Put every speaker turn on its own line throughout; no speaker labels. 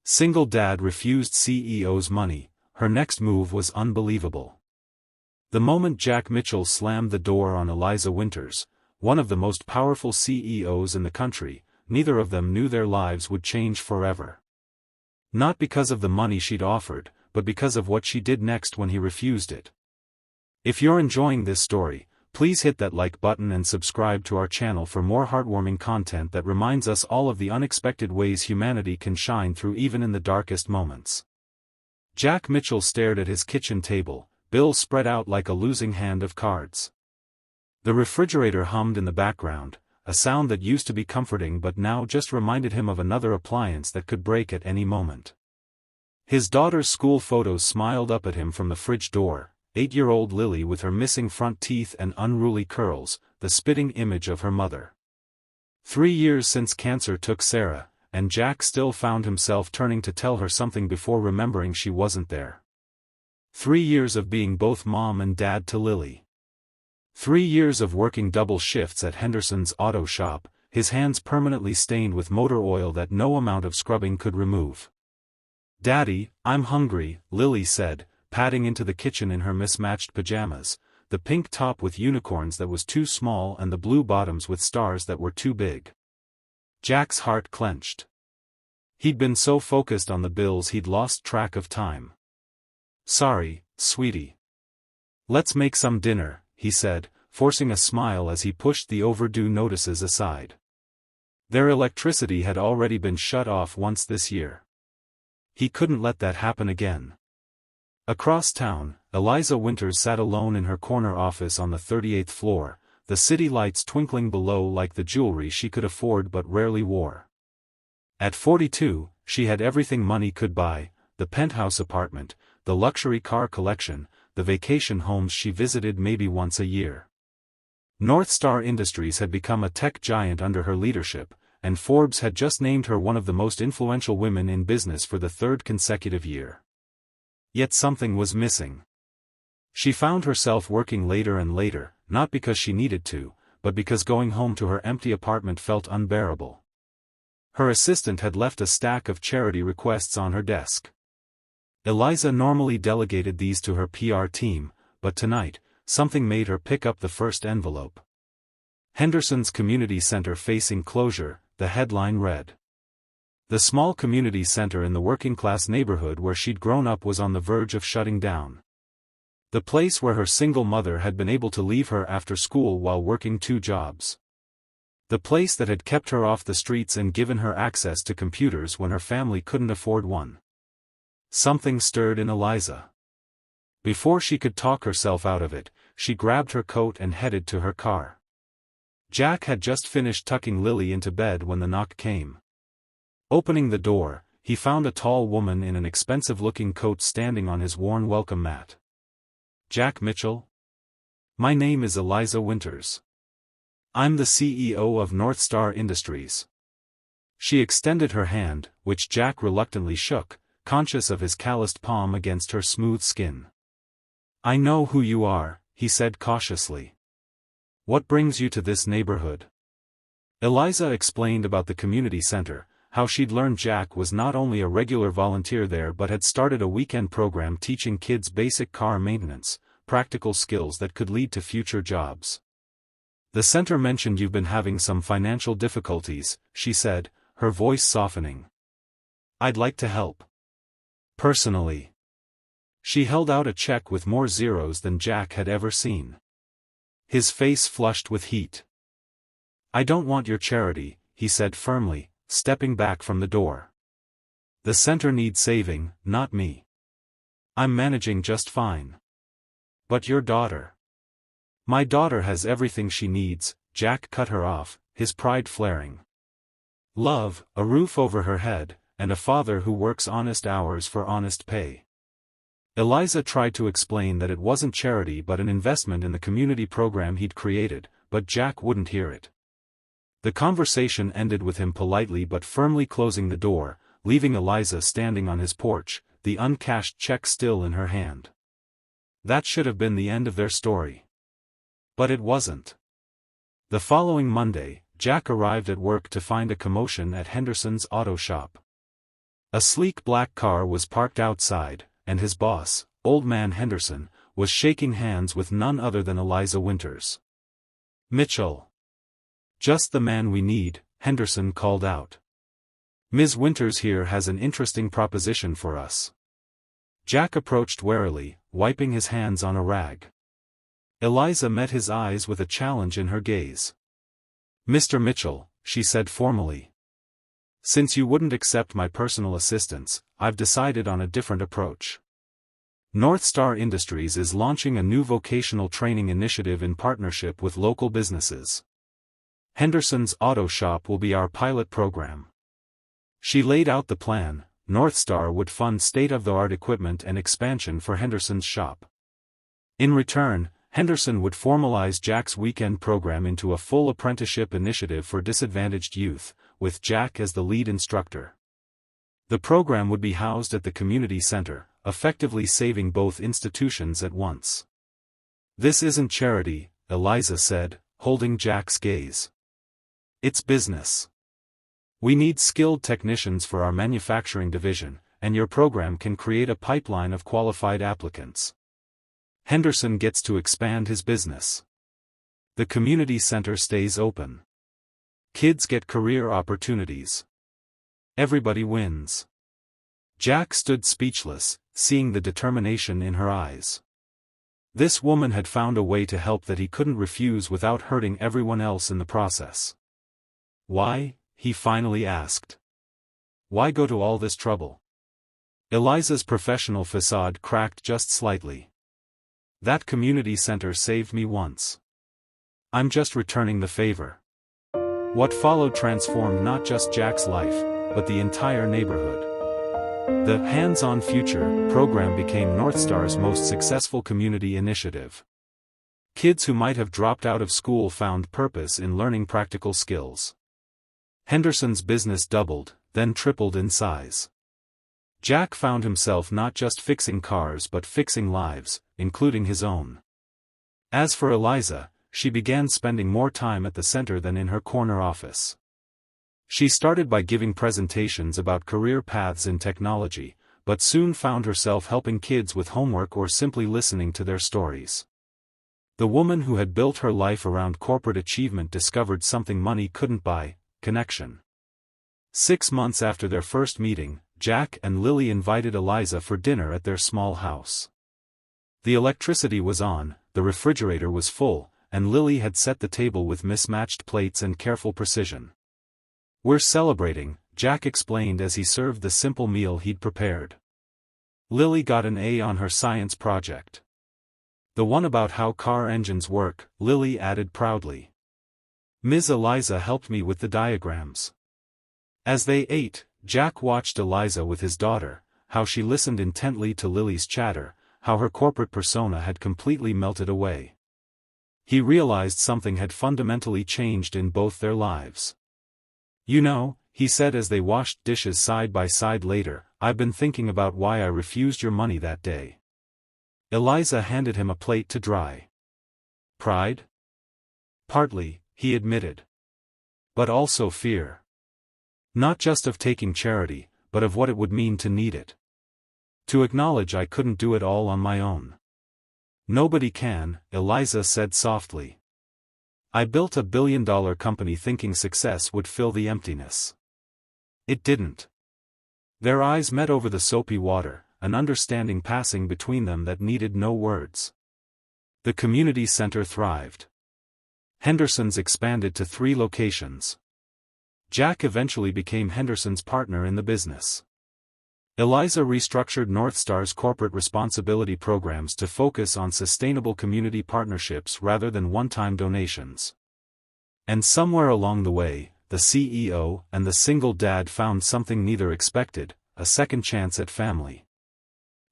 Single dad refused CEO's money. Her next move was unbelievable. The moment Jack Mitchell slammed the door on Eliza Winters, one of the most powerful CEOs in the country, neither of them knew their lives would change forever. Not because of the money she'd offered, but because of what she did next when he refused it. If you're enjoying this story, please hit that like button and subscribe to our channel for more heartwarming content that reminds us all of the unexpected ways humanity can shine through even in the darkest moments. Jack Mitchell stared at his kitchen table, bills spread out like a losing hand of cards. The refrigerator hummed in the background, a sound that used to be comforting but now just reminded him of another appliance that could break at any moment. His daughter's school photos smiled up at him from the fridge door, 8-year-old Lily with her missing front teeth and unruly curls, the spitting image of her mother. 3 years since cancer took Sarah, and Jack still found himself turning to tell her something before remembering she wasn't there. 3 years of being both mom and dad to Lily. 3 years of working double shifts at Henderson's auto shop, his hands permanently stained with motor oil that no amount of scrubbing could remove. "Daddy, I'm hungry," Lily said, padding into the kitchen in her mismatched pajamas, the pink top with unicorns that was too small and the blue bottoms with stars that were too big. Jack's heart clenched. He'd been so focused on the bills he'd lost track of time. "Sorry, sweetie. Let's make some dinner," he said, forcing a smile as he pushed the overdue notices aside. Their electricity had already been shut off once this year. He couldn't let that happen again. Across town, Eliza Winters sat alone in her corner office on the 38th floor, the city lights twinkling below like the jewelry she could afford but rarely wore. At 42, she had everything money could buy: the penthouse apartment, the luxury car collection, the vacation homes she visited maybe once a year. North Star Industries had become a tech giant under her leadership, and Forbes had just named her one of the most influential women in business for the 3rd consecutive year. Yet something was missing. She found herself working later and later, not because she needed to, but because going home to her empty apartment felt unbearable. Her assistant had left a stack of charity requests on her desk. Eliza normally delegated these to her PR team, but tonight, something made her pick up the first envelope. Henderson's Community Center facing closure, the headline read. The small community center in the working-class neighborhood where she'd grown up was on the verge of shutting down. The place where her single mother had been able to leave her after school while working 2 jobs. The place that had kept her off the streets and given her access to computers when her family couldn't afford one. Something stirred in Eliza. Before she could talk herself out of it, she grabbed her coat and headed to her car. Jack had just finished tucking Lily into bed when the knock came. Opening the door, he found a tall woman in an expensive-looking coat standing on his worn welcome mat. "Jack Mitchell? My name is Eliza Winters. I'm the CEO of North Star Industries." She extended her hand, which Jack reluctantly shook, conscious of his calloused palm against her smooth skin. "I know who you are," he said cautiously. "What brings you to this neighborhood?" Eliza explained about the community center, how she'd learned Jack was not only a regular volunteer there but had started a weekend program teaching kids basic car maintenance, practical skills that could lead to future jobs. "The center mentioned you've been having some financial difficulties," she said, her voice softening. "I'd like to help. Personally." She held out a check with more zeros than Jack had ever seen. His face flushed with heat. "I don't want your charity," he said firmly, stepping back from the door. "The center needs saving, not me. I'm managing just fine." "But your daughter." "My daughter has everything she needs," Jack cut her off, his pride flaring. "Love, a roof over her head, and a father who works honest hours for honest pay." Eliza tried to explain that it wasn't charity but an investment in the community program he'd created, but Jack wouldn't hear it. The conversation ended with him politely but firmly closing the door, leaving Eliza standing on his porch, the uncashed check still in her hand. That should have been the end of their story. But it wasn't. The following Monday, Jack arrived at work to find a commotion at Henderson's auto shop. A sleek black car was parked outside, and his boss, Old Man Henderson, was shaking hands with none other than Eliza Winters. "Mitchell. Just the man we need," Henderson called out. "Ms. Winters here has an interesting proposition for us." Jack approached warily, wiping his hands on a rag. Eliza met his eyes with a challenge in her gaze. "Mr. Mitchell," she said formally. "Since you wouldn't accept my personal assistance, I've decided on a different approach. North Star Industries is launching a new vocational training initiative in partnership with local businesses. Henderson's Auto Shop will be our pilot program." She laid out the plan. North Star would fund state-of-the-art equipment and expansion for Henderson's shop. In return, Henderson would formalize Jack's weekend program into a full apprenticeship initiative for disadvantaged youth, with Jack as the lead instructor. The program would be housed at the community center, effectively saving both institutions at once. "This isn't charity," Eliza said, holding Jack's gaze. "It's business. We need skilled technicians for our manufacturing division, and your program can create a pipeline of qualified applicants. Henderson gets to expand his business. The community center stays open. Kids get career opportunities. Everybody wins." Jack stood speechless, seeing the determination in her eyes. This woman had found a way to help that he couldn't refuse without hurting everyone else in the process. "Why?" he finally asked. "Why go to all this trouble?" Eliza's professional facade cracked just slightly. "That community center saved me once. I'm just returning the favor." What followed transformed not just Jack's life, but the entire neighborhood. The Hands-On Future program became North Star's most successful community initiative. Kids who might have dropped out of school found purpose in learning practical skills. Henderson's business doubled, then tripled in size. Jack found himself not just fixing cars but fixing lives, including his own. As for Eliza, she began spending more time at the center than in her corner office. She started by giving presentations about career paths in technology, but soon found herself helping kids with homework or simply listening to their stories. The woman who had built her life around corporate achievement discovered something money couldn't buy: connection. 6 months after their first meeting, Jack and Lily invited Eliza for dinner at their small house. The electricity was on, the refrigerator was full, and Lily had set the table with mismatched plates and careful precision. "We're celebrating," Jack explained as he served the simple meal he'd prepared. Lily got an A on her science project. "The one about how car engines work," Lily added proudly. "Ms. Eliza helped me with the diagrams." As they ate, Jack watched Eliza with his daughter, how she listened intently to Lily's chatter, how her corporate persona had completely melted away. He realized something had fundamentally changed in both their lives. "You know," he said as they washed dishes side by side later, "I've been thinking about why I refused your money that day." Eliza handed him a plate to dry. "Pride?" "Partly," he admitted. "But also fear. Not just of taking charity, but of what it would mean to need it. To acknowledge I couldn't do it all on my own." "Nobody can," Eliza said softly. "I built a billion-dollar company thinking success would fill the emptiness. It didn't." Their eyes met over the soapy water, an understanding passing between them that needed no words. The community center thrived. Henderson's expanded to 3 locations. Jack eventually became Henderson's partner in the business. Eliza restructured North Star's corporate responsibility programs to focus on sustainable community partnerships rather than one-time donations. And somewhere along the way, the CEO and the single dad found something neither expected: a second chance at family.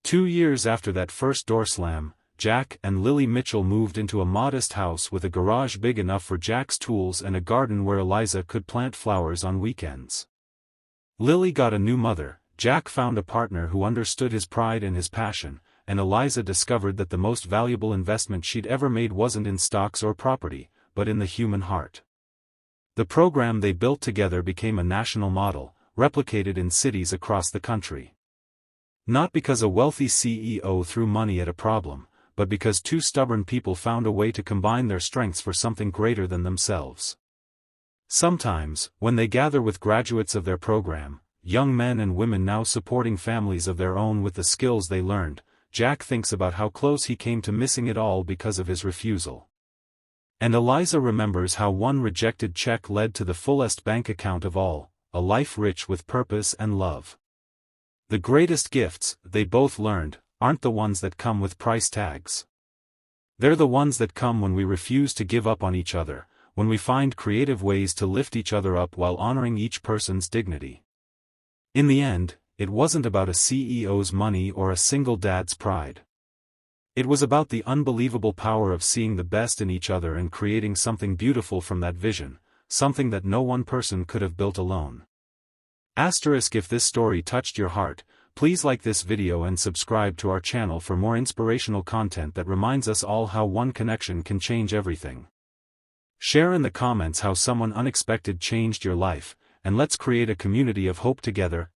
2 years after that first door slam, Jack and Lily Mitchell moved into a modest house with a garage big enough for Jack's tools and a garden where Eliza could plant flowers on weekends. Lily got a new mother, Jack found a partner who understood his pride and his passion, and Eliza discovered that the most valuable investment she'd ever made wasn't in stocks or property, but in the human heart. The program they built together became a national model, replicated in cities across the country. Not because a wealthy CEO threw money at a problem, but because two stubborn people found a way to combine their strengths for something greater than themselves. Sometimes, when they gather with graduates of their program, young men and women now supporting families of their own with the skills they learned, Jack thinks about how close he came to missing it all because of his refusal. And Eliza remembers how one rejected check led to the fullest bank account of all, a life rich with purpose and love. The greatest gifts, they both learned, aren't the ones that come with price tags. They're the ones that come when we refuse to give up on each other, when we find creative ways to lift each other up while honoring each person's dignity. In the end, it wasn't about a CEO's money or a single dad's pride. It was about the unbelievable power of seeing the best in each other and creating something beautiful from that vision, something that no one person could have built alone. If this story touched your heart, please like this video and subscribe to our channel for more inspirational content that reminds us all how one connection can change everything. Share in the comments how someone unexpected changed your life, and let's create a community of hope together.